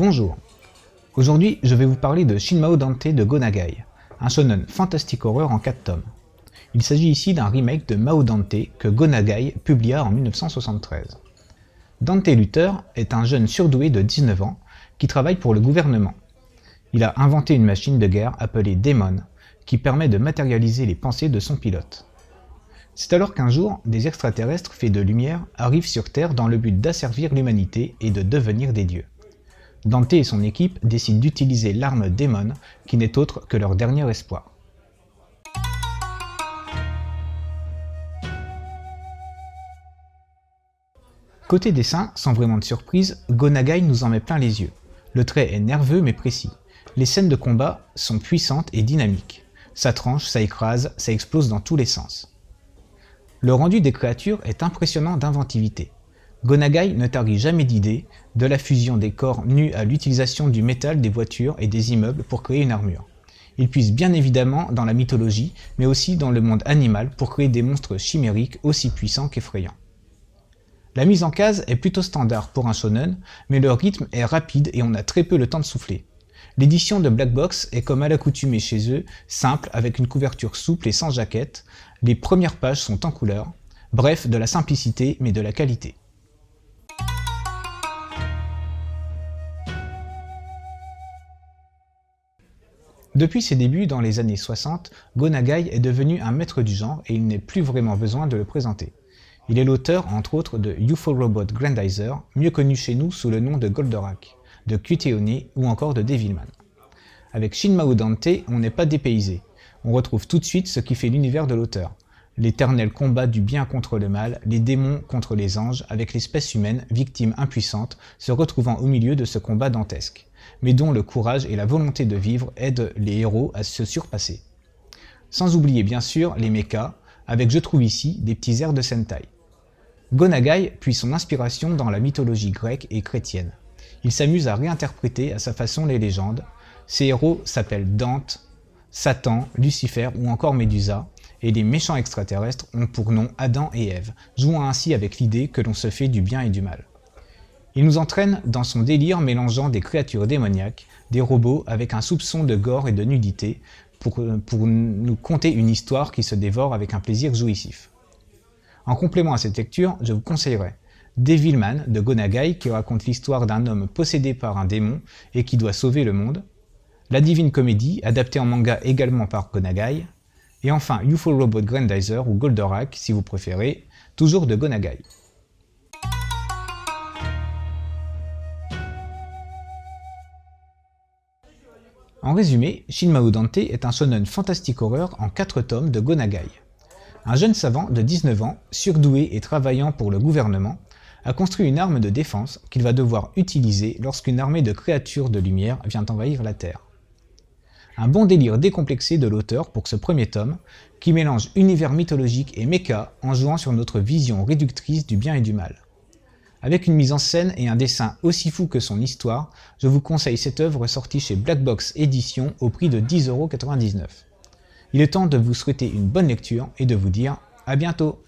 Bonjour, aujourd'hui je vais vous parler de Shinmao Dante de Go Nagai, un shonen fantastique horreur en 4 tomes. Il s'agit ici d'un remake de Mao Dante que Go Nagai publia en 1973. Dante Luther est un jeune surdoué de 19 ans qui travaille pour le gouvernement. Il a inventé une machine de guerre appelée Daemon qui permet de matérialiser les pensées de son pilote. C'est alors qu'un jour, des extraterrestres faits de lumière arrivent sur Terre dans le but d'asservir l'humanité et de devenir des dieux. Dante et son équipe décident d'utiliser l'arme Daemon, qui n'est autre que leur dernier espoir. Côté dessin, sans vraiment de surprise, Go Nagai nous en met plein les yeux. Le trait est nerveux mais précis. Les scènes de combat sont puissantes et dynamiques. Ça tranche, ça écrase, ça explose dans tous les sens. Le rendu des créatures est impressionnant d'inventivité. Go Nagai ne tarit jamais d'idées, de la fusion des corps nus à l'utilisation du métal des voitures et des immeubles pour créer une armure. Il puise bien évidemment dans la mythologie, mais aussi dans le monde animal pour créer des monstres chimériques aussi puissants qu'effrayants. La mise en case est plutôt standard pour un shonen, mais le rythme est rapide et on a très peu le temps de souffler. L'édition de Black Box est comme à l'accoutumée chez eux, simple avec une couverture souple et sans jaquette, les premières pages sont en couleur, bref de la simplicité mais de la qualité. Depuis ses débuts dans les années 60, Go Nagai est devenu un maître du genre et il n'est plus vraiment besoin de le présenter. Il est l'auteur, entre autres, de UFO Robot Grandizer, mieux connu chez nous sous le nom de Goldorak, de Cutie Honey ou encore de Devilman. Avec Shinmao Dante, on n'est pas dépaysé. On retrouve tout de suite ce qui fait l'univers de l'auteur. L'éternel combat du bien contre le mal, les démons contre les anges, avec l'espèce humaine, victime impuissante, se retrouvant au milieu de ce combat dantesque, mais dont le courage et la volonté de vivre aident les héros à se surpasser. Sans oublier bien sûr les mechas, avec je trouve ici des petits airs de Sentai. Go Nagai puise son inspiration dans la mythologie grecque et chrétienne. Il s'amuse à réinterpréter à sa façon les légendes. Ses héros s'appellent Dante, Satan, Lucifer ou encore Médusa, et les méchants extraterrestres ont pour nom Adam et Ève, jouant ainsi avec l'idée que l'on se fait du bien et du mal. Il nous entraîne dans son délire mélangeant des créatures démoniaques, des robots avec un soupçon de gore et de nudité, pour nous conter une histoire qui se dévore avec un plaisir jouissif. En complément à cette lecture, je vous conseillerais Devilman de Go Nagai qui raconte l'histoire d'un homme possédé par un démon et qui doit sauver le monde, La Divine Comédie, adaptée en manga également par Go Nagai, et enfin UFO Robot Grandizer ou Goldorak si vous préférez, toujours de Go Nagai. En résumé, Shinmao Dante est un shonen fantastique horreur en 4 tomes de Go Nagai. Un jeune savant de 19 ans, surdoué et travaillant pour le gouvernement, a construit une arme de défense qu'il va devoir utiliser lorsqu'une armée de créatures de lumière vient envahir la Terre. Un bon délire décomplexé de l'auteur pour ce premier tome, qui mélange univers mythologique et mecha en jouant sur notre vision réductrice du bien et du mal. Avec une mise en scène et un dessin aussi fou que son histoire, je vous conseille cette œuvre sortie chez Black Box Édition au prix de 10,99 €. Il est temps de vous souhaiter une bonne lecture et de vous dire à bientôt.